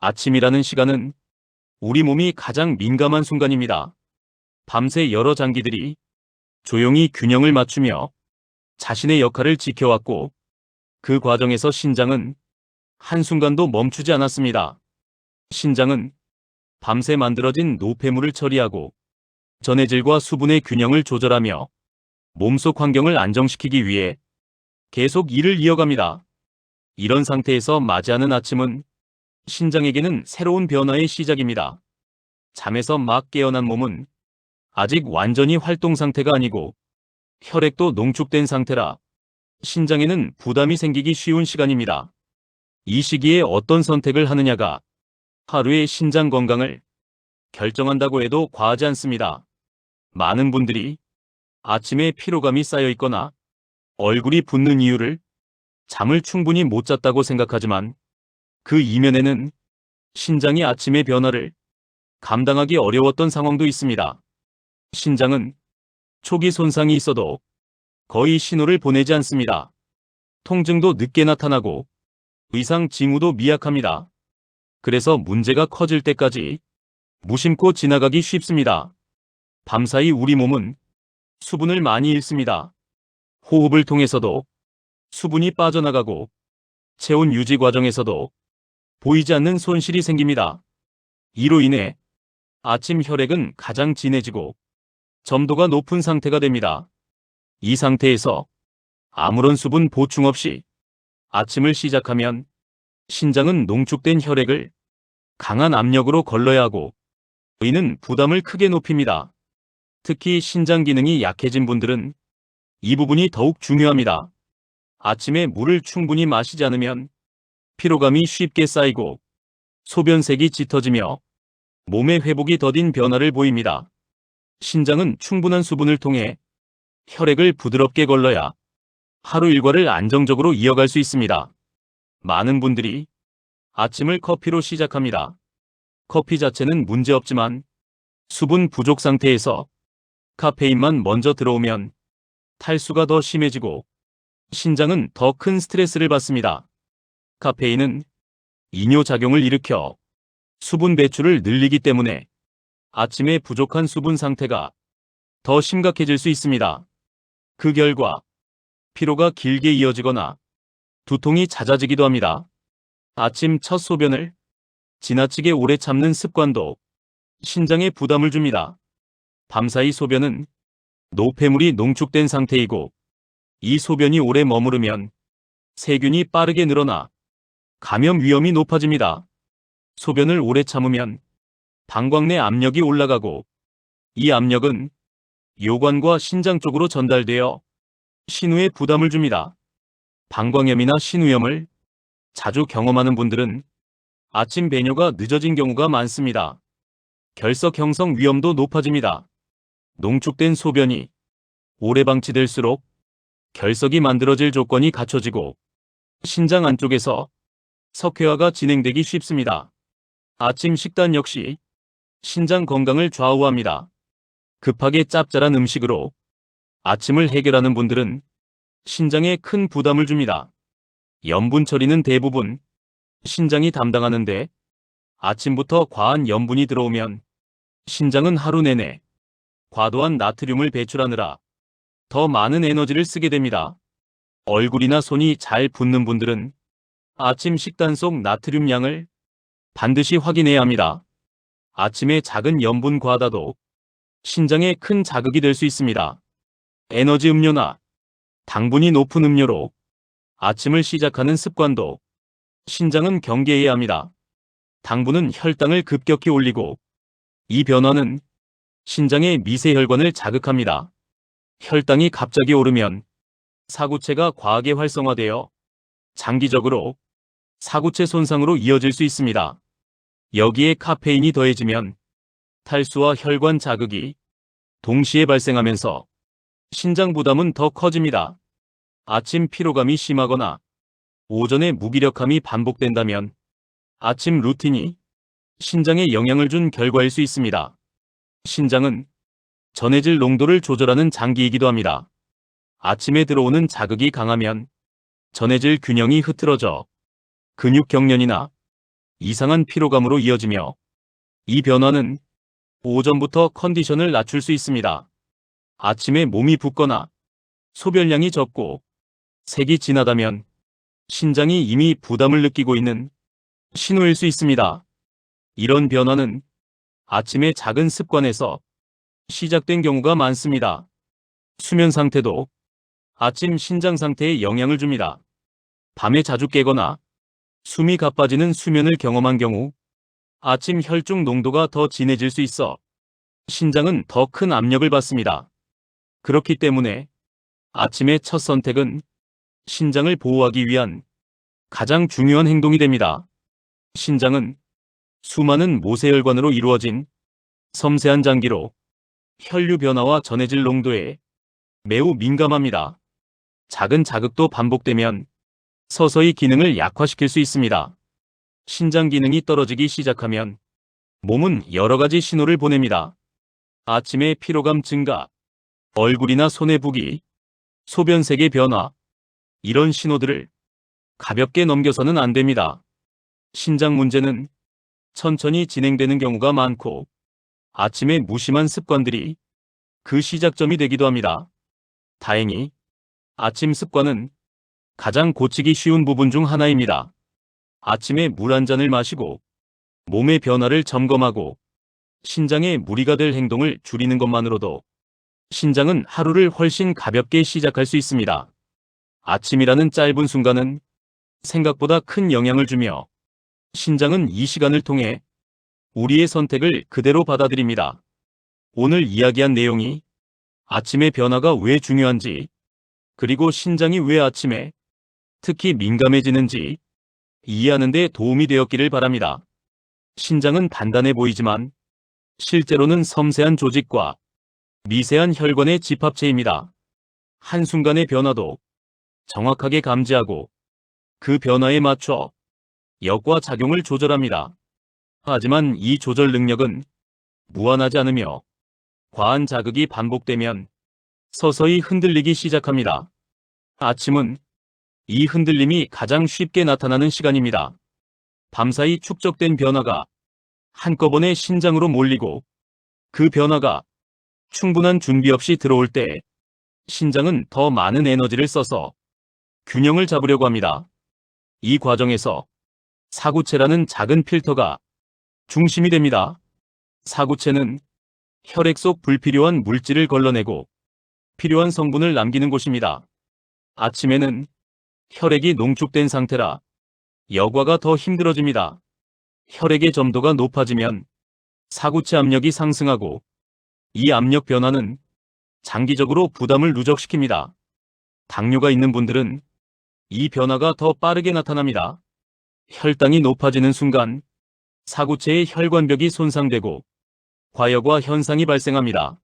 아침이라는 시간은 우리 몸이 가장 민감한 순간입니다. 밤새 여러 장기들이 조용히 균형을 맞추며 자신의 역할을 지켜왔고, 그 과정에서 신장은 한순간도 멈추지 않았습니다. 신장은 밤새 만들어진 노폐물을 처리하고 전해질과 수분의 균형을 조절하며 몸속 환경을 안정시키기 위해 계속 일을 이어갑니다. 이런 상태에서 맞이하는 아침은 신장에게는 새로운 변화의 시작입니다. 잠에서 막 깨어난 몸은 아직 완전히 활동 상태가 아니고 혈액도 농축된 상태라 신장에는 부담이 생기기 쉬운 시간입니다. 이 시기에 어떤 선택을 하느냐가 하루의 신장 건강을 결정한다고 해도 과하지 않습니다. 많은 분들이 아침에 피로감이 쌓여 있거나 얼굴이 붓는 이유를 잠을 충분히 못 잤다고 생각하지만, 그 이면에는 신장이 아침의 변화를 감당하기 어려웠던 상황도 있습니다. 신장은 초기 손상이 있어도 거의 신호를 보내지 않습니다. 통증도 늦게 나타나고 의상 징후도 미약합니다. 그래서 문제가 커질 때까지 무심코 지나가기 쉽습니다. 밤사이 우리 몸은 수분을 많이 잃습니다. 호흡을 통해서도 수분이 빠져나가고 체온 유지 과정에서도 보이지 않는 손실이 생깁니다. 이로 인해 아침 혈액은 가장 진해지고 점도가 높은 상태가 됩니다. 이 상태에서 아무런 수분 보충 없이 아침을 시작하면 신장은 농축된 혈액을 강한 압력으로 걸러야 하고, 이는 부담을 크게 높입니다. 특히 신장 기능이 약해진 분들은 이 부분이 더욱 중요합니다. 아침에 물을 충분히 마시지 않으면 피로감이 쉽게 쌓이고 소변색이 짙어지며 몸의 회복이 더딘 변화를 보입니다. 신장은 충분한 수분을 통해 혈액을 부드럽게 걸러야 하루 일과를 안정적으로 이어갈 수 있습니다. 많은 분들이 아침을 커피로 시작합니다. 커피 자체는 문제없지만 수분 부족 상태에서 카페인만 먼저 들어오면 탈수가 더 심해지고 신장은 더 큰 스트레스를 받습니다. 카페인은 이뇨작용을 일으켜 수분 배출을 늘리기 때문에 아침에 부족한 수분 상태가 더 심각해질 수 있습니다. 그 결과 피로가 길게 이어지거나 두통이 잦아지기도 합니다. 아침 첫 소변을 지나치게 오래 참는 습관도 신장에 부담을 줍니다. 밤사이 소변은 노폐물이 농축된 상태이고, 이 소변이 오래 머무르면 세균이 빠르게 늘어나 감염 위험이 높아집니다. 소변을 오래 참으면 방광 내 압력이 올라가고, 이 압력은 요관과 신장 쪽으로 전달되어 신우에 부담을 줍니다. 방광염이나 신우염을 자주 경험하는 분들은 아침 배뇨가 늦어진 경우가 많습니다. 결석 형성 위험도 높아집니다. 농축된 소변이 오래 방치될수록 결석이 만들어질 조건이 갖춰지고 신장 안쪽에서 석회화가 진행되기 쉽습니다. 아침 식단 역시 신장 건강을 좌우합니다. 급하게 짭짤한 음식으로 아침을 해결하는 분들은 신장에 큰 부담을 줍니다. 염분 처리는 대부분 신장이 담당하는데, 아침부터 과한 염분이 들어오면 신장은 하루 내내 과도한 나트륨을 배출하느라 더 많은 에너지를 쓰게 됩니다. 얼굴이나 손이 잘 붓는 분들은 아침 식단 속 나트륨 양을 반드시 확인해야 합니다. 아침에 작은 염분 과다도 신장에 큰 자극이 될 수 있습니다. 에너지 음료나 당분이 높은 음료로 아침을 시작하는 습관도 신장은 경계해야 합니다. 당분은 혈당을 급격히 올리고, 이 변화는 신장의 미세혈관을 자극합니다. 혈당이 갑자기 오르면 사구체가 과하게 활성화되어 장기적으로 사구체 손상으로 이어질 수 있습니다. 여기에 카페인이 더해지면 탈수와 혈관 자극이 동시에 발생하면서 신장 부담은 더 커집니다. 아침 피로감이 심하거나 오전에 무기력함이 반복된다면 아침 루틴이 신장에 영향을 준 결과일 수 있습니다. 신장은 전해질 농도를 조절하는 장기이기도 합니다. 아침에 들어오는 자극이 강하면 전해질 균형이 흐트러져 근육 경련이나 이상한 피로감으로 이어지며 이 변화는 오전부터 컨디션을 낮출 수 있습니다. 아침에 몸이 붓거나 소변량이 적고 색이 진하다면 신장이 이미 부담을 느끼고 있는 신호일 수 있습니다. 이런 변화는 아침의 작은 습관에서 시작된 경우가 많습니다. 수면 상태도 아침 신장 상태에 영향을 줍니다. 밤에 자주 깨거나 숨이 가빠지는 수면을 경험한 경우 아침 혈중 농도가 더 진해질 수 있어 신장은 더 큰 압력을 받습니다. 그렇기 때문에 아침의 첫 선택은 신장을 보호하기 위한 가장 중요한 행동이 됩니다. 신장은 수많은 모세혈관으로 이루어진 섬세한 장기로 혈류 변화와 전해질 농도에 매우 민감합니다. 작은 자극도 반복되면 서서히 기능을 약화시킬 수 있습니다. 신장 기능이 떨어지기 시작하면 몸은 여러 가지 신호를 보냅니다. 아침에 피로감 증가, 얼굴이나 손에 붓기, 소변색의 변화, 이런 신호들을 가볍게 넘겨서는 안 됩니다. 신장 문제는 천천히 진행되는 경우가 많고 아침의 무심한 습관들이 그 시작점이 되기도 합니다. 다행히 아침 습관은 가장 고치기 쉬운 부분 중 하나입니다. 아침에 물 한 잔을 마시고 몸의 변화를 점검하고 신장에 무리가 될 행동을 줄이는 것만으로도 신장은 하루를 훨씬 가볍게 시작할 수 있습니다. 아침이라는 짧은 순간은 생각보다 큰 영향을 주며 신장은 이 시간을 통해 우리의 선택을 그대로 받아들입니다. 오늘 이야기한 내용이 아침의 변화가 왜 중요한지, 그리고 신장이 왜 아침에 특히 민감해지는지 이해하는 데 도움이 되었기를 바랍니다. 신장은 단단해 보이지만 실제로는 섬세한 조직과 미세한 혈관의 집합체입니다. 한순간의 변화도 정확하게 감지하고 그 변화에 맞춰 역과 작용을 조절합니다. 하지만 이 조절 능력은 무한하지 않으며 과한 자극이 반복되면 서서히 흔들리기 시작합니다. 아침은 이 흔들림이 가장 쉽게 나타나는 시간입니다. 밤사이 축적된 변화가 한꺼번에 신장으로 몰리고 그 변화가 충분한 준비 없이 들어올 때 신장은 더 많은 에너지를 써서 균형을 잡으려고 합니다. 이 과정에서 사구체라는 작은 필터가 중심이 됩니다. 사구체는 혈액 속 불필요한 물질을 걸러내고 필요한 성분을 남기는 곳입니다. 아침에는 혈액이 농축된 상태라 여과가 더 힘들어집니다. 혈액의 점도가 높아지면 사구체 압력이 상승하고 이 압력 변화는 장기적으로 부담을 누적시킵니다. 당뇨가 있는 분들은 이 변화가 더 빠르게 나타납니다. 혈당이 높아지는 순간 사구체의 혈관벽이 손상되고 과여과 현상이 발생합니다.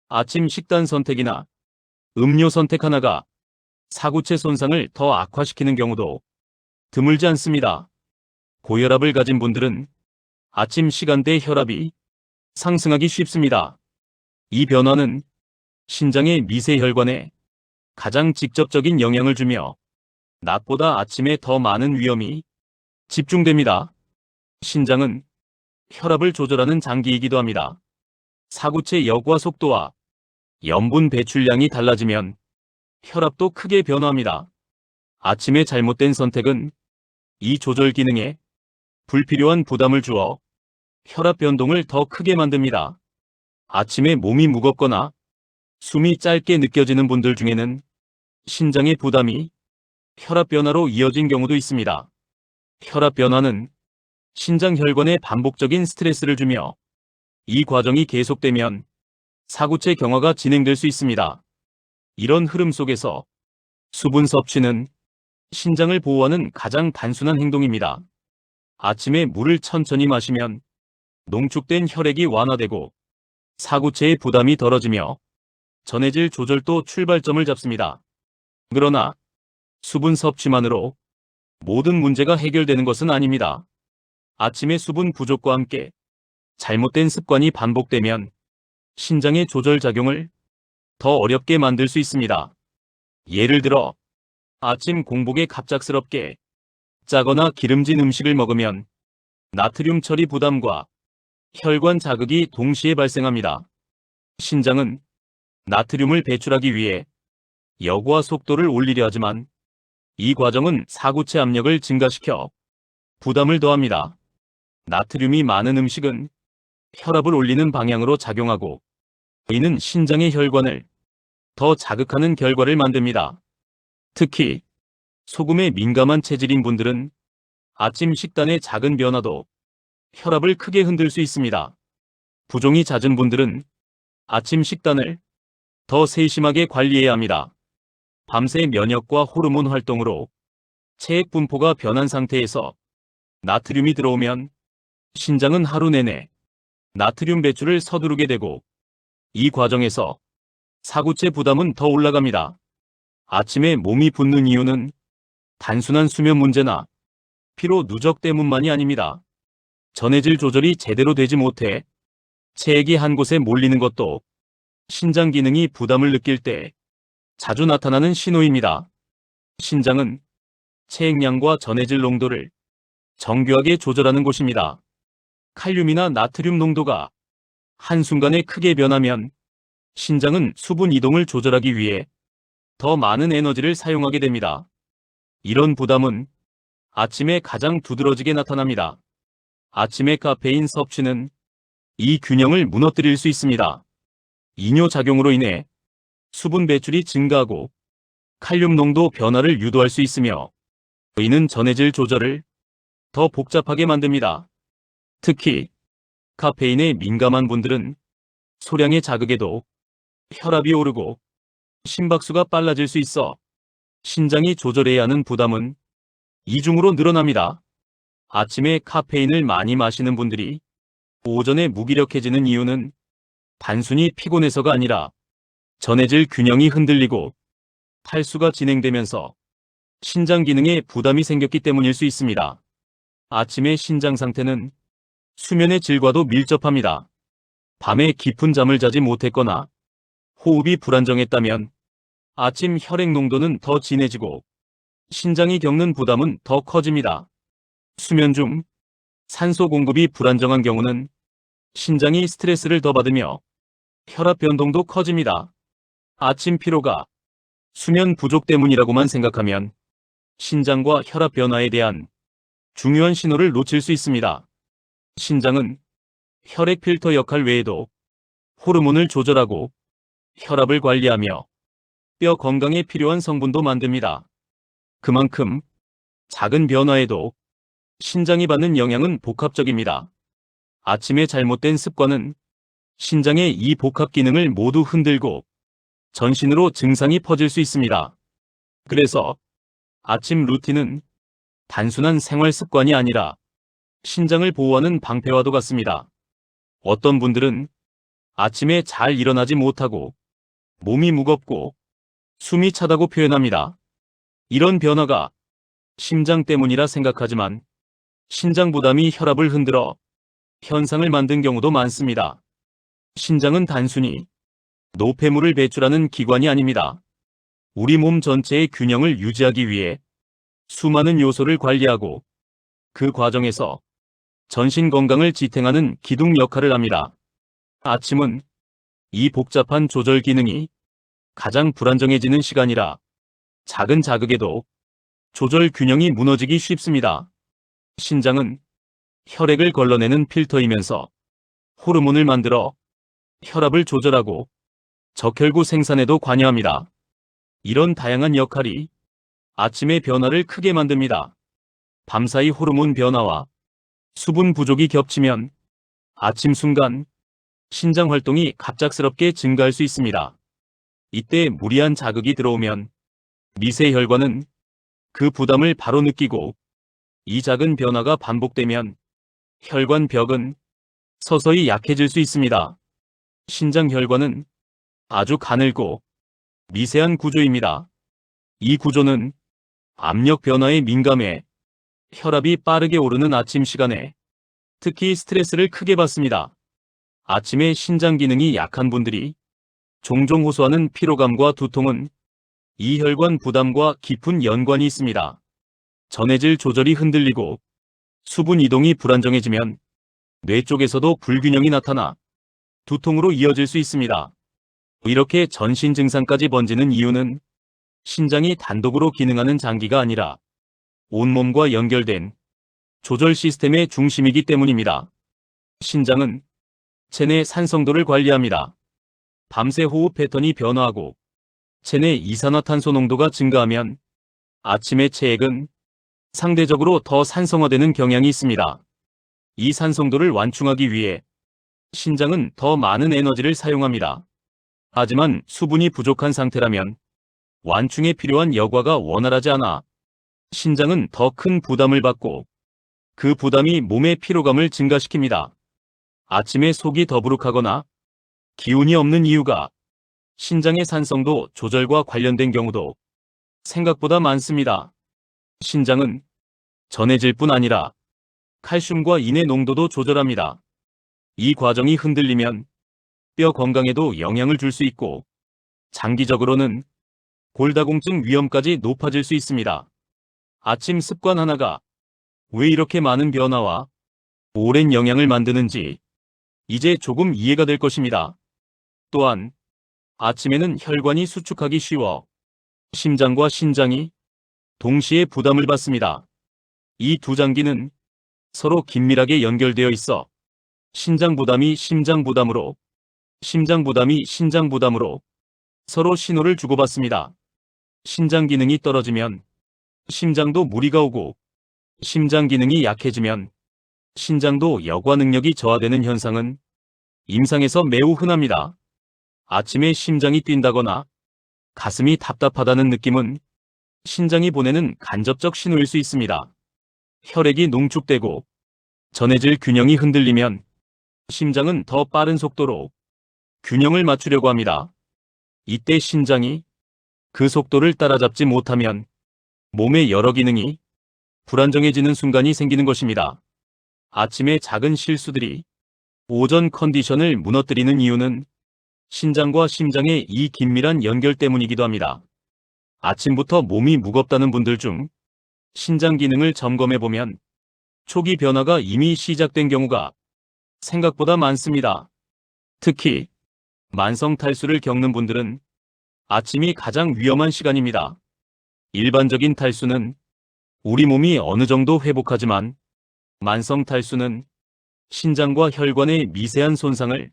아침 식단 선택이나 음료 선택 하나가 사구체 손상을 더 악화시키는 경우도 드물지 않습니다. 고혈압을 가진 분들은 아침 시간대 혈압이 상승하기 쉽습니다. 이 변화는 신장의 미세 혈관에 가장 직접적인 영향을 주며 낮보다 아침에 더 많은 위험이 집중됩니다. 신장은 혈압을 조절하는 장기이기도 합니다. 사구체 역과 속도와 염분 배출량이 달라지면 혈압도 크게 변화합니다. 아침에 잘못된 선택은 이 조절 기능에 불필요한 부담을 주어 혈압 변동을 더 크게 만듭니다. 아침에 몸이 무겁거나 숨이 짧게 느껴지는 분들 중에는 신장의 부담이 혈압 변화로 이어진 경우도 있습니다. 혈압 변화는 신장 혈관에 반복적인 스트레스를 주며 이 과정이 계속되면 사구체 경화가 진행될 수 있습니다. 이런 흐름 속에서 수분 섭취는 신장을 보호하는 가장 단순한 행동입니다. 아침에 물을 천천히 마시면 농축된 혈액이 완화되고 사구체의 부담이 덜어지며 전해질 조절도 출발점을 잡습니다. 그러나 수분 섭취만으로 모든 문제가 해결되는 것은 아닙니다. 아침의 수분 부족과 함께 잘못된 습관이 반복되면 신장의 조절 작용을 더 어렵게 만들 수 있습니다. 예를 들어 아침 공복에 갑작스럽게 짜거나 기름진 음식을 먹으면 나트륨 처리 부담과 혈관 자극이 동시에 발생합니다. 신장은 나트륨을 배출하기 위해 여과 속도를 올리려 하지만 이 과정은 사구체 압력을 증가시켜 부담을 더합니다. 나트륨이 많은 음식은 혈압을 올리는 방향으로 작용하고 이는 신장의 혈관을 더 자극하는 결과를 만듭니다. 특히 소금에 민감한 체질인 분들은 아침 식단의 작은 변화도 혈압을 크게 흔들 수 있습니다. 부종이 잦은 분들은 아침 식단을 더 세심하게 관리해야 합니다. 밤새 면역과 호르몬 활동으로 체액 분포가 변한 상태에서 나트륨이 들어오면 신장은 하루 내내 나트륨 배출을 서두르게 되고 이 과정에서 사구체 부담은 더 올라갑니다. 아침에 몸이 붓는 이유는 단순한 수면 문제나 피로 누적 때문만이 아닙니다. 전해질 조절이 제대로 되지 못해 체액이 한 곳에 몰리는 것도 신장 기능이 부담을 느낄 때 자주 나타나는 신호입니다. 신장은 체액량과 전해질 농도를 정교하게 조절하는 곳입니다. 칼륨이나 나트륨 농도가 한순간에 크게 변하면 신장은 수분 이동을 조절하기 위해 더 많은 에너지를 사용하게 됩니다. 이런 부담은 아침에 가장 두드러지게 나타납니다. 아침의 카페인 섭취는 이 균형을 무너뜨릴 수 있습니다. 이뇨작용으로 인해 수분 배출이 증가하고 칼륨 농도 변화를 유도할 수 있으며 이는 전해질 조절을 더 복잡하게 만듭니다. 특히 카페인에 민감한 분들은 소량의 자극에도 혈압이 오르고 심박수가 빨라질 수 있어 신장이 조절해야 하는 부담은 이중으로 늘어납니다. 아침에 카페인을 많이 마시는 분들이 오전에 무기력해지는 이유는 단순히 피곤해서가 아니라 전해질 균형이 흔들리고 탈수가 진행되면서 신장 기능에 부담이 생겼기 때문일 수 있습니다. 아침의 신장 상태는 수면의 질과도 밀접합니다. 밤에 깊은 잠을 자지 못했거나 호흡이 불안정했다면 아침 혈액 농도는 더 진해지고 신장이 겪는 부담은 더 커집니다. 수면 중 산소 공급이 불안정한 경우는 신장이 스트레스를 더 받으며 혈압 변동도 커집니다. 아침 피로가 수면 부족 때문이라고만 생각하면 신장과 혈압 변화에 대한 중요한 신호를 놓칠 수 있습니다. 신장은 혈액 필터 역할 외에도 호르몬을 조절하고 혈압을 관리하며 뼈 건강에 필요한 성분도 만듭니다. 그만큼 작은 변화에도 신장이 받는 영향은 복합적입니다. 아침에 잘못된 습관은 신장의 이 복합 기능을 모두 흔들고 전신으로 증상이 퍼질 수 있습니다. 그래서 아침 루틴은 단순한 생활 습관이 아니라 신장을 보호하는 방패와도 같습니다. 어떤 분들은 아침에 잘 일어나지 못하고 몸이 무겁고 숨이 차다고 표현합니다. 이런 변화가 심장 때문이라 생각하지만 신장 부담이 혈압을 흔들어 현상을 만든 경우도 많습니다. 신장은 단순히 노폐물을 배출하는 기관이 아닙니다. 우리 몸 전체의 균형을 유지하기 위해 수많은 요소를 관리하고 그 과정에서 전신 건강을 지탱하는 기둥 역할을 합니다. 아침은 이 복잡한 조절 기능이 가장 불안정해지는 시간이라 작은 자극에도 조절 균형이 무너지기 쉽습니다. 신장은 혈액을 걸러내는 필터이면서 호르몬을 만들어 혈압을 조절하고 적혈구 생산에도 관여합니다. 이런 다양한 역할이 아침의 변화를 크게 만듭니다. 밤사이 호르몬 변화와 수분 부족이 겹치면 아침 순간 신장 활동이 갑작스럽게 증가할 수 있습니다. 이때 무리한 자극이 들어오면 미세 혈관은 그 부담을 바로 느끼고 이 작은 변화가 반복되면 혈관 벽은 서서히 약해질 수 있습니다. 신장 혈관은 아주 가늘고 미세한 구조입니다. 이 구조는 압력 변화에 민감해 혈압이 빠르게 오르는 아침 시간에 특히 스트레스를 크게 받습니다. 아침에 신장 기능이 약한 분들이 종종 호소하는 피로감과 두통은 이 혈관 부담과 깊은 연관이 있습니다. 전해질 조절이 흔들리고 수분 이동이 불안정해지면 뇌 쪽에서도 불균형이 나타나 두통으로 이어질 수 있습니다. 이렇게 전신 증상까지 번지는 이유는 신장이 단독으로 기능하는 장기가 아니라 온몸과 연결된 조절 시스템의 중심이기 때문입니다. 신장은 체내 산성도를 관리합니다. 밤새 호흡 패턴이 변화하고 체내 이산화탄소 농도가 증가하면 아침의 체액은 상대적으로 더 산성화되는 경향이 있습니다. 이 산성도를 완충하기 위해 신장은 더 많은 에너지를 사용합니다. 하지만 수분이 부족한 상태라면 완충에 필요한 여과가 원활하지 않아 신장은 더 큰 부담을 받고 그 부담이 몸의 피로감을 증가시킵니다. 아침에 속이 더부룩하거나 기운이 없는 이유가 신장의 산성도 조절과 관련된 경우도 생각보다 많습니다. 신장은 전해질 뿐 아니라 칼슘과 인의 농도도 조절합니다. 이 과정이 흔들리면 뼈 건강에도 영향을 줄 수 있고 장기적으로는 골다공증 위험까지 높아질 수 있습니다. 아침 습관 하나가 왜 이렇게 많은 변화와 오랜 영향을 만드는지 이제 조금 이해가 될 것입니다. 또한 아침에는 혈관이 수축하기 쉬워 심장과 신장이 동시에 부담을 받습니다. 이 두 장기는 서로 긴밀하게 연결되어 있어 신장 부담이 심장 부담으로, 심장 부담이 신장 부담으로 서로 신호를 주고받습니다. 신장 기능이 떨어지면 심장도 무리가 오고 심장 기능이 약해지면 신장도 여과 능력이 저하되는 현상은 임상에서 매우 흔합니다. 아침에 심장이 뛴다거나 가슴이 답답하다는 느낌은 신장이 보내는 간접적 신호일 수 있습니다. 혈액이 농축되고 전해질 균형이 흔들리면 심장은 더 빠른 속도로 균형을 맞추려고 합니다. 이때 신장이 그 속도를 따라잡지 못하면 몸의 여러 기능이 불안정해지는 순간이 생기는 것입니다. 아침의 작은 실수들이 오전 컨디션을 무너뜨리는 이유는 신장과 심장의 이 긴밀한 연결 때문이기도 합니다. 아침부터 몸이 무겁다는 분들 중 신장 기능을 점검해보면 초기 변화가 이미 시작된 경우가 생각보다 많습니다. 특히 만성 탈수를 겪는 분들은 아침이 가장 위험한 시간입니다. 일반적인 탈수는 우리 몸이 어느 정도 회복하지만 만성 탈수는 신장과 혈관의 미세한 손상을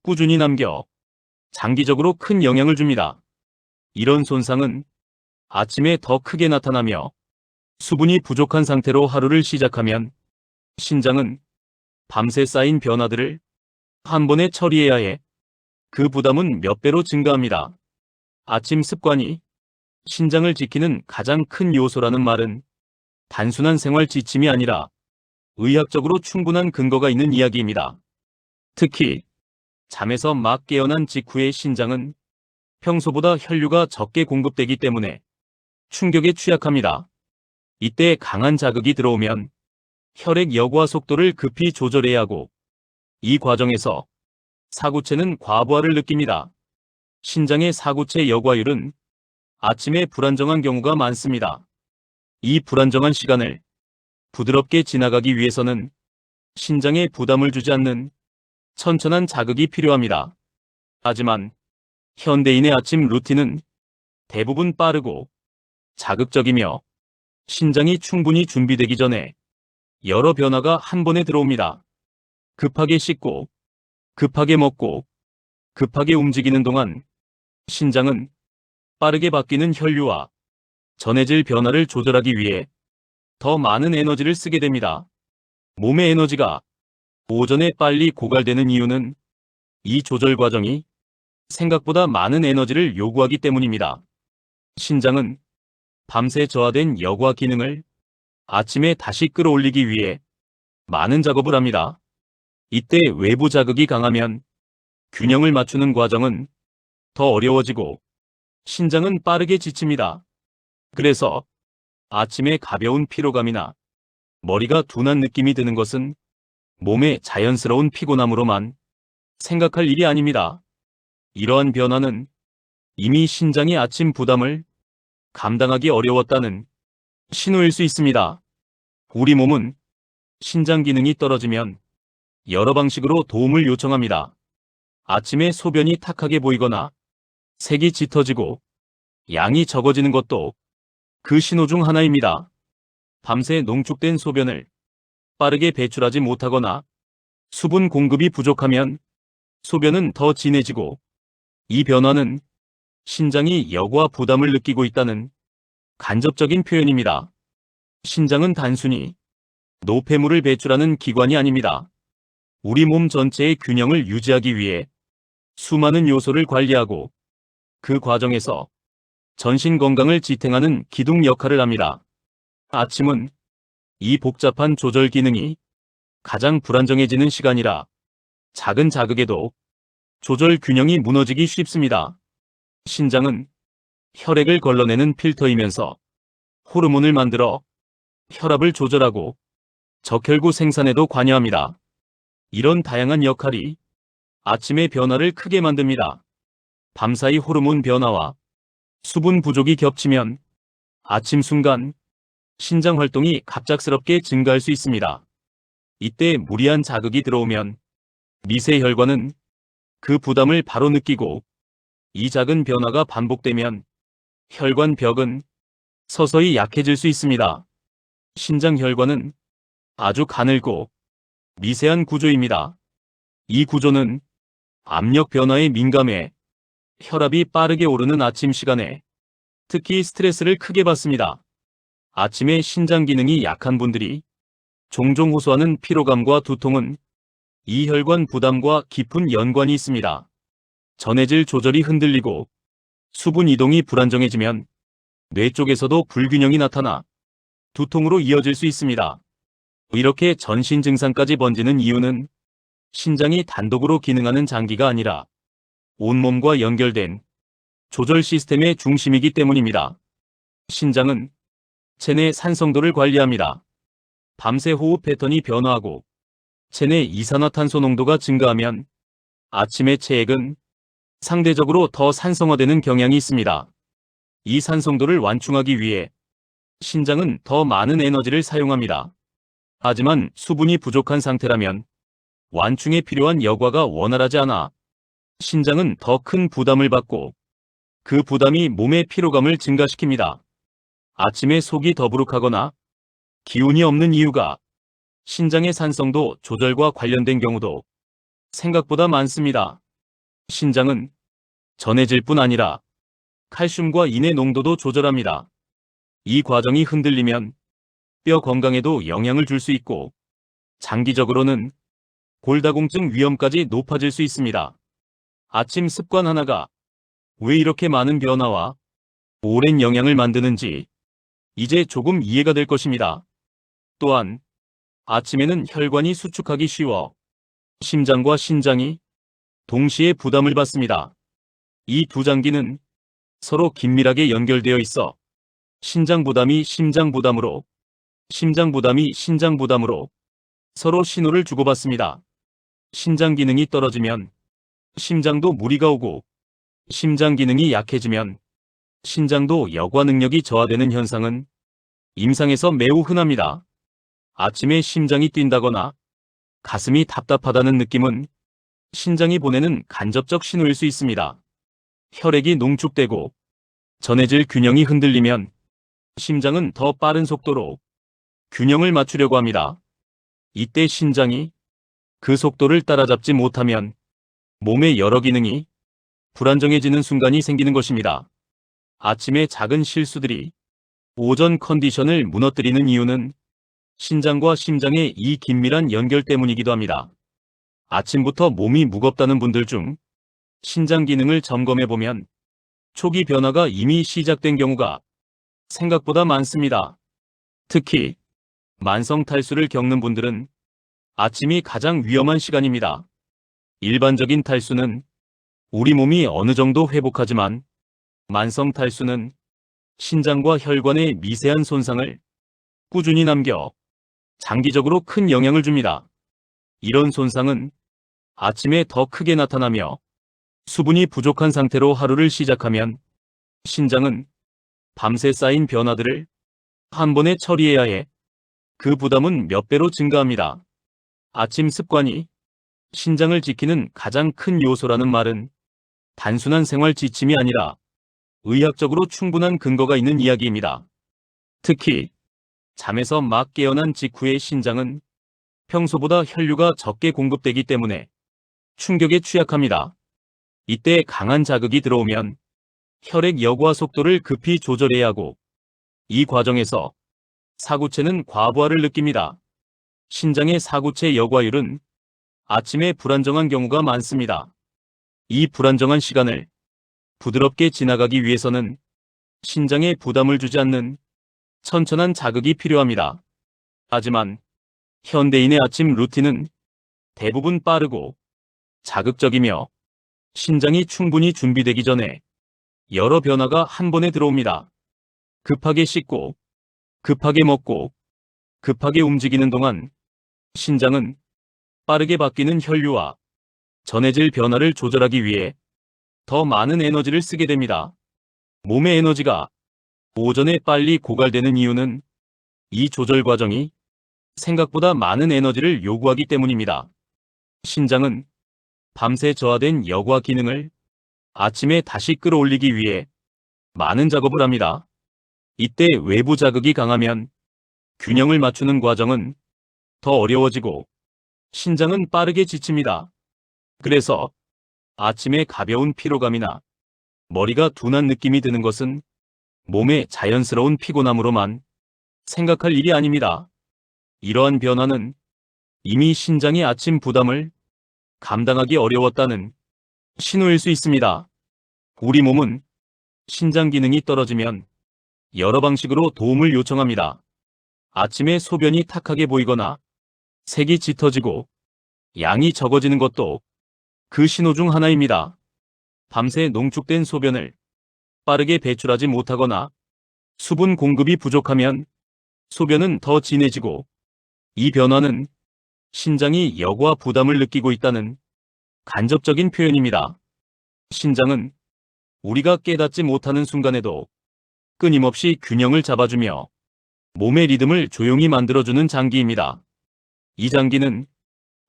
꾸준히 남겨 장기적으로 큰 영향을 줍니다. 이런 손상은 아침에 더 크게 나타나며 수분이 부족한 상태로 하루를 시작하면 신장은 밤새 쌓인 변화들을 한 번에 처리해야 해 그 부담은 몇 배로 증가합니다. 아침 습관이 신장을 지키는 가장 큰 요소라는 말은 단순한 생활 지침이 아니라 의학적으로 충분한 근거가 있는 이야기입니다. 특히 잠에서 막 깨어난 직후의 신장은 평소보다 혈류가 적게 공급되기 때문에 충격에 취약합니다. 이때 강한 자극이 들어오면 혈액 여과 속도를 급히 조절해야 하고 이 과정에서 사구체는 과부하를 느낍니다. 신장의 사구체 여과율은 아침에 불안정한 경우가 많습니다. 이 불안정한 시간을 부드럽게 지나가기 위해서는 신장에 부담을 주지 않는 천천한 자극이 필요합니다. 하지만 현대인의 아침 루틴은 대부분 빠르고 자극적이며 신장이 충분히 준비되기 전에 여러 변화가 한 번에 들어옵니다. 급하게 씻고, 급하게 먹고, 급하게 움직이는 동안 신장은 빠르게 바뀌는 혈류와 전해질 변화를 조절하기 위해 더 많은 에너지를 쓰게 됩니다. 몸의 에너지가 오전에 빨리 고갈되는 이유는 이 조절 과정이 생각보다 많은 에너지를 요구하기 때문입니다. 신장은 밤새 저하된 여과 기능을 아침에 다시 끌어올리기 위해 많은 작업을 합니다. 이때 외부 자극이 강하면 균형을 맞추는 과정은 더 어려워지고 신장은 빠르게 지칩니다. 그래서 아침에 가벼운 피로감이나 머리가 둔한 느낌이 드는 것은 몸의 자연스러운 피곤함으로만 생각할 일이 아닙니다. 이러한 변화는 이미 신장이 아침 부담을 감당하기 어려웠다는 신호일 수 있습니다. 우리 몸은 신장 기능이 떨어지면 여러 방식으로 도움을 요청합니다. 아침에 소변이 탁하게 보이거나 색이 짙어지고 양이 적어지는 것도 그 신호 중 하나입니다. 밤새 농축된 소변을 빠르게 배출하지 못하거나 수분 공급이 부족하면 소변은 더 진해지고, 이 변화는 신장이 여과 부담을 느끼고 있다는 간접적인 표현입니다. 신장은 단순히 노폐물을 배출하는 기관이 아닙니다. 우리 몸 전체의 균형을 유지하기 위해 수많은 요소를 관리하고 그 과정에서 전신 건강을 지탱하는 기둥 역할을 합니다. 아침은 이 복잡한 조절 기능이 가장 불안정해지는 시간이라 작은 자극에도 조절 균형이 무너지기 쉽습니다. 신장은 혈액을 걸러내는 필터이면서 호르몬을 만들어 혈압을 조절하고 적혈구 생산에도 관여합니다. 이런 다양한 역할이 아침의 변화를 크게 만듭니다. 밤사이 호르몬 변화와 수분 부족이 겹치면 아침 순간 신장 활동이 갑작스럽게 증가할 수 있습니다. 이때 무리한 자극이 들어오면 미세 혈관은 그 부담을 바로 느끼고, 이 작은 변화가 반복되면 혈관 벽은 서서히 약해질 수 있습니다. 신장 혈관은 아주 가늘고 미세한 구조입니다. 이 구조는 압력 변화에 민감해 혈압이 빠르게 오르는 아침 시간에 특히 스트레스를 크게 받습니다. 아침에 신장 기능이 약한 분들이 종종 호소하는 피로감과 두통은 이 혈관 부담과 깊은 연관이 있습니다. 전해질 조절이 흔들리고 수분 이동이 불안정해지면 뇌 쪽에서도 불균형이 나타나 두통으로 이어질 수 있습니다. 이렇게 전신 증상까지 번지는 이유는 신장이 단독으로 기능하는 장기가 아니라 온몸과 연결된 조절 시스템의 중심이기 때문입니다. 신장은 체내 산성도를 관리합니다. 밤새 호흡 패턴이 변화하고 체내 이산화탄소 농도가 증가하면 아침의 체액은 상대적으로 더 산성화되는 경향이 있습니다. 이 산성도를 완충하기 위해 신장은 더 많은 에너지를 사용합니다. 하지만 수분이 부족한 상태라면 완충에 필요한 여과가 원활하지 않아 신장은 더 큰 부담을 받고, 그 부담이 몸의 피로감을 증가시킵니다. 아침에 속이 더부룩하거나 기운이 없는 이유가 신장의 산성도 조절과 관련된 경우도 생각보다 많습니다. 신장은 전해질 뿐 아니라 칼슘과 인의 농도도 조절합니다. 이 과정이 흔들리면 뼈 건강에도 영향을 줄 수 있고, 장기적으로는 골다공증 위험까지 높아질 수 있습니다. 아침 습관 하나가 왜 이렇게 많은 변화와 오랜 영향을 만드는지 이제 조금 이해가 될 것입니다. 또한 아침에는 혈관이 수축하기 쉬워 심장과 신장이 동시에 부담을 받습니다. 이 두 장기는 서로 긴밀하게 연결되어 있어 신장 부담이 심장 부담으로, 심장 부담이 신장 부담으로 서로 신호를 주고받습니다. 신장 기능이 떨어지면 심장도 무리가 오고, 심장 기능이 약해지면 신장도 여과 능력이 저하되는 현상은 임상에서 매우 흔합니다. 아침에 심장이 뛴다거나 가슴이 답답하다는 느낌은 신장이 보내는 간접적 신호일 수 있습니다. 혈액이 농축되고 전해질 균형이 흔들리면 심장은 더 빠른 속도로 균형을 맞추려고 합니다. 이때 신장이 그 속도를 따라잡지 못하면 몸의 여러 기능이 불안정해지는 순간이 생기는 것입니다. 아침의 작은 실수들이 오전 컨디션을 무너뜨리는 이유는 신장과 심장의 이 긴밀한 연결 때문이기도 합니다. 아침부터 몸이 무겁다는 분들 중 신장 기능을 점검해보면 초기 변화가 이미 시작된 경우가 생각보다 많습니다. 특히 만성 탈수를 겪는 분들은 아침이 가장 위험한 시간입니다. 일반적인 탈수는 우리 몸이 어느 정도 회복하지만, 만성 탈수는 신장과 혈관의 미세한 손상을 꾸준히 남겨 장기적으로 큰 영향을 줍니다. 이런 손상은 아침에 더 크게 나타나며 수분이 부족한 상태로 하루를 시작하면 신장은 밤새 쌓인 변화들을 한 번에 처리해야 해 그 부담은 몇 배로 증가합니다. 아침 습관이 신장을 지키는 가장 큰 요소라는 말은 단순한 생활 지침이 아니라 의학적으로 충분한 근거가 있는 이야기입니다. 특히 잠에서 막 깨어난 직후의 신장은 평소보다 혈류가 적게 공급되기 때문에 충격에 취약합니다. 이때 강한 자극이 들어오면 혈액 여과 속도를 급히 조절해야 하고, 이 과정에서 사구체는 과부하를 느낍니다. 신장의 사구체 여과율은 아침에 불안정한 경우가 많습니다. 이 불안정한 시간을 부드럽게 지나가기 위해서는 신장에 부담을 주지 않는 천천한 자극이 필요합니다. 하지만 현대인의 아침 루틴은 대부분 빠르고 자극적이며 신장이 충분히 준비되기 전에 여러 변화가 한 번에 들어옵니다. 급하게 씻고, 급하게 먹고, 급하게 움직이는 동안 신장은 빠르게 바뀌는 혈류와 전해질 변화를 조절하기 위해 더 많은 에너지를 쓰게 됩니다. 몸의 에너지가 오전에 빨리 고갈되는 이유는 이 조절 과정이 생각보다 많은 에너지를 요구하기 때문입니다. 신장은 밤새 저하된 여과 기능을 아침에 다시 끌어올리기 위해 많은 작업을 합니다. 이때 외부 자극이 강하면 균형을 맞추는 과정은 더 어려워지고 신장은 빠르게 지칩니다. 그래서 아침에 가벼운 피로감이나 머리가 둔한 느낌이 드는 것은 몸의 자연스러운 피곤함으로만 생각할 일이 아닙니다. 이러한 변화는 이미 신장의 아침 부담을 감당하기 어려웠다는 신호일 수 있습니다. 우리 몸은 신장 기능이 떨어지면 여러 방식으로 도움을 요청합니다. 아침에 소변이 탁하게 보이거나 색이 짙어지고 양이 적어지는 것도 그 신호 중 하나입니다. 밤새 농축된 소변을 빠르게 배출하지 못하거나 수분 공급이 부족하면 소변은 더 진해지고, 이 변화는 신장이 여과 부담을 느끼고 있다는 간접적인 표현입니다. 신장은 우리가 깨닫지 못하는 순간에도 끊임없이 균형을 잡아주며 몸의 리듬을 조용히 만들어주는 장기입니다. 이 장기는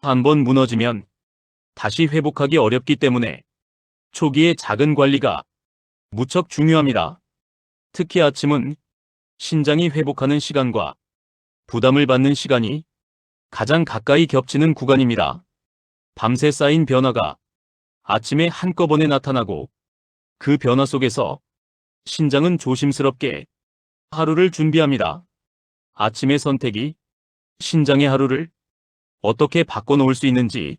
한번 무너지면 다시 회복하기 어렵기 때문에 초기의 작은 관리가 무척 중요합니다. 특히 아침은 신장이 회복하는 시간과 부담을 받는 시간이 가장 가까이 겹치는 구간입니다. 밤새 쌓인 변화가 아침에 한꺼번에 나타나고, 그 변화 속에서 신장은 조심스럽게 하루를 준비합니다. 아침의 선택이 신장의 하루를 어떻게 바꿔놓을 수 있는지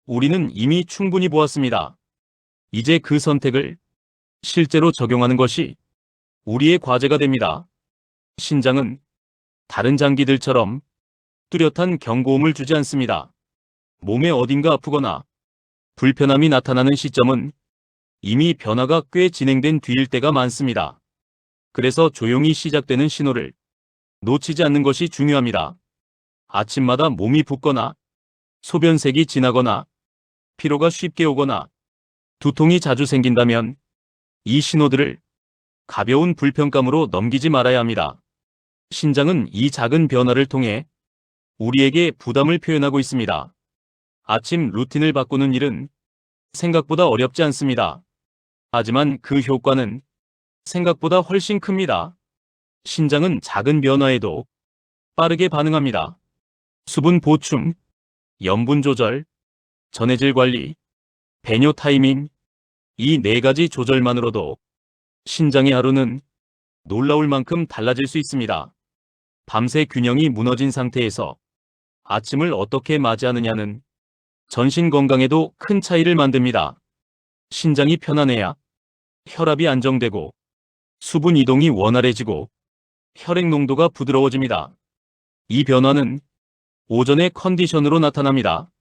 우리는 이미 충분히 보았습니다. 이제 그 선택을 실제로 적용하는 것이 우리의 과제가 됩니다. 신장은 다른 장기들처럼 뚜렷한 경고음을 주지 않습니다. 몸의 어딘가 아프거나 불편함이 나타나는 시점은 이미 변화가 꽤 진행된 뒤일 때가 많습니다. 그래서 조용히 시작되는 신호를 놓치지 않는 것이 중요합니다. 아침마다 몸이 붓거나 소변색이 진하거나 피로가 쉽게 오거나 두통이 자주 생긴다면 이 신호들을 가벼운 불편감으로 넘기지 말아야 합니다. 신장은 이 작은 변화를 통해 우리에게 부담을 표현하고 있습니다. 아침 루틴을 바꾸는 일은 생각보다 어렵지 않습니다. 하지만 그 효과는 생각보다 훨씬 큽니다. 신장은 작은 변화에도 빠르게 반응합니다. 수분 보충, 염분 조절, 전해질 관리, 배뇨 타이밍, 이 네 가지 조절만으로도 신장의 하루는 놀라울 만큼 달라질 수 있습니다. 밤새 균형이 무너진 상태에서 아침을 어떻게 맞이하느냐는 전신 건강에도 큰 차이를 만듭니다. 신장이 편안해야 혈압이 안정되고 수분 이동이 원활해지고 혈액 농도가 부드러워집니다. 이 변화는 오전의 컨디션으로 나타납니다.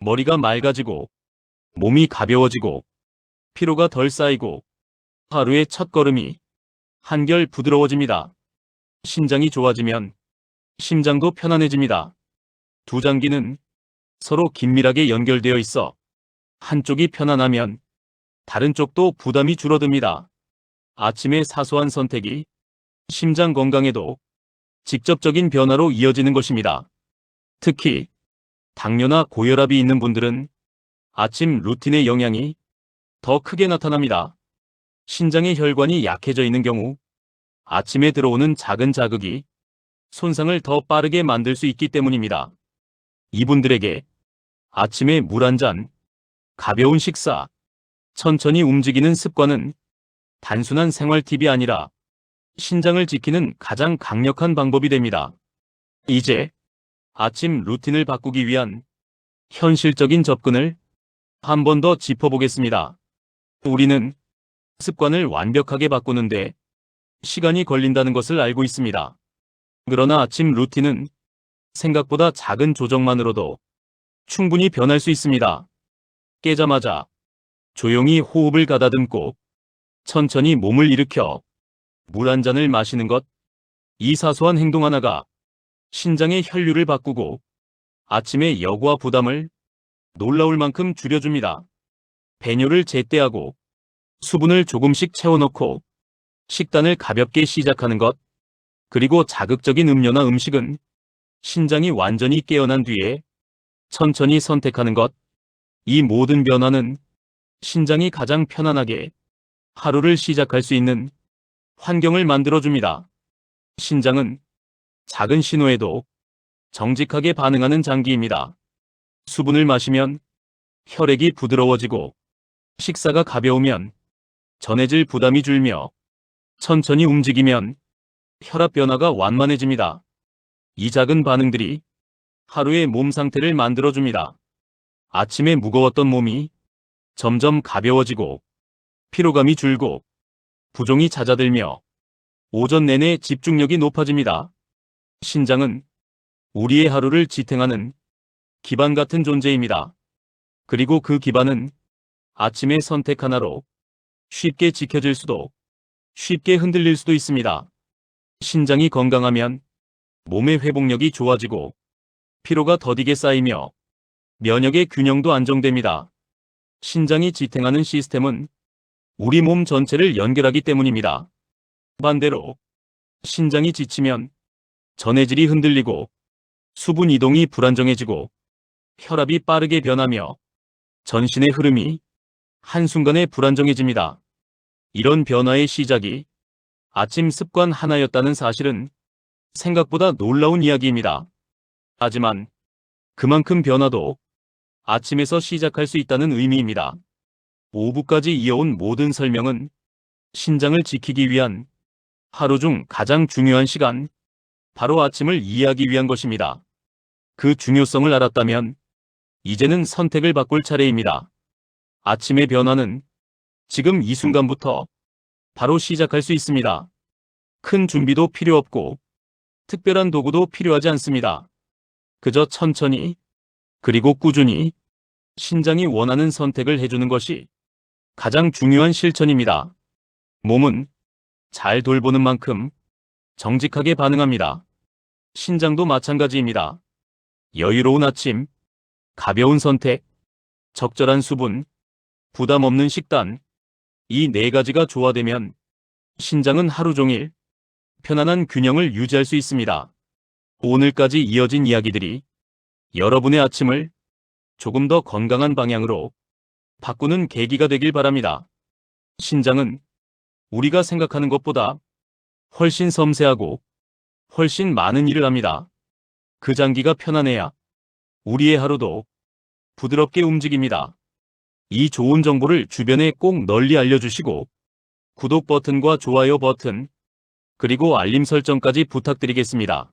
머리가 맑아지고 몸이 가벼워지고 피로가 덜 쌓이고 하루의 첫걸음이 한결 부드러워집니다. 신장이 좋아지면 심장도 편안해집니다. 두 장기는 서로 긴밀하게 연결되어 있어 한쪽이 편안하면 다른 쪽도 부담이 줄어듭니다. 아침의 사소한 선택이 심장 건강에도 직접적인 변화로 이어지는 것입니다. 특히 당뇨나 고혈압이 있는 분들은 아침 루틴의 영향이 더 크게 나타납니다. 신장의 혈관이 약해져 있는 경우 아침에 들어오는 작은 자극이 손상을 더 빠르게 만들 수 있기 때문입니다. 이분들에게 아침에 물 한 잔, 가벼운 식사, 천천히 움직이는 습관은 단순한 생활 팁이 아니라 신장을 지키는 가장 강력한 방법이 됩니다. 이제 아침 루틴을 바꾸기 위한 현실적인 접근을 한 번 더 짚어보겠습니다. 우리는 습관을 완벽하게 바꾸는데 시간이 걸린다는 것을 알고 있습니다. 그러나 아침 루틴은 생각보다 작은 조정만으로도 충분히 변할 수 있습니다. 깨자마자 조용히 호흡을 가다듬고 천천히 몸을 일으켜 물 한 잔을 마시는 것, 이 사소한 행동 하나가 신장의 혈류를 바꾸고 아침의 여구와 부담을 놀라울 만큼 줄여줍니다. 배뇨를 제때하고 수분을 조금씩 채워넣고 식단을 가볍게 시작하는 것, 그리고 자극적인 음료나 음식은 신장이 완전히 깨어난 뒤에 천천히 선택하는 것, 이 모든 변화는 신장이 가장 편안하게 하루를 시작할 수 있는 환경을 만들어줍니다. 신장은 작은 신호에도 정직하게 반응하는 장기입니다. 수분을 마시면 혈액이 부드러워지고 식사가 가벼우면 전해질 부담이 줄며 천천히 움직이면 혈압 변화가 완만해집니다. 이 작은 반응들이 하루의 몸 상태를 만들어줍니다. 아침에 무거웠던 몸이 점점 가벼워지고 피로감이 줄고 부종이 잦아들며 오전 내내 집중력이 높아집니다. 신장은 우리의 하루를 지탱하는 기반 같은 존재입니다. 그리고 그 기반은 아침의 선택 하나로 쉽게 지켜질 수도 쉽게 흔들릴 수도 있습니다. 신장이 건강하면 몸의 회복력이 좋아지고 피로가 더디게 쌓이며 면역의 균형도 안정됩니다. 신장이 지탱하는 시스템은 우리 몸 전체를 연결하기 때문입니다. 반대로 신장이 지치면 전해질이 흔들리고 수분 이동이 불안정해지고 혈압이 빠르게 변하며 전신의 흐름이 한순간에 불안정해집니다. 이런 변화의 시작이 아침 습관 하나였다는 사실은 생각보다 놀라운 이야기입니다. 하지만 그만큼 변화도 아침에서 시작할 수 있다는 의미입니다. 오후까지 이어온 모든 설명은 신장을 지키기 위한 하루 중 가장 중요한 시간, 바로 아침을 이해하기 위한 것입니다. 그 중요성을 알았다면 이제는 선택을 바꿀 차례입니다. 아침의 변화는 지금 이 순간부터 바로 시작할 수 있습니다. 큰 준비도 필요 없고 특별한 도구도 필요하지 않습니다. 그저 천천히 그리고 꾸준히 신장이 원하는 선택을 해주는 것이 가장 중요한 실천입니다. 몸은 잘 돌보는 만큼 정직하게 반응합니다. 신장도 마찬가지입니다. 여유로운 아침, 가벼운 선택, 적절한 수분, 부담 없는 식단, 이 네 가지가 조화되면 신장은 하루 종일 편안한 균형을 유지할 수 있습니다. 오늘까지 이어진 이야기들이 여러분의 아침을 조금 더 건강한 방향으로 바꾸는 계기가 되길 바랍니다. 신장은 우리가 생각하는 것보다 훨씬 섬세하고 훨씬 많은 일을 합니다. 그 장기가 편안해야 우리의 하루도 부드럽게 움직입니다. 이 좋은 정보를 주변에 꼭 널리 알려주시고 구독 버튼과 좋아요 버튼, 그리고 알림 설정까지 부탁드리겠습니다.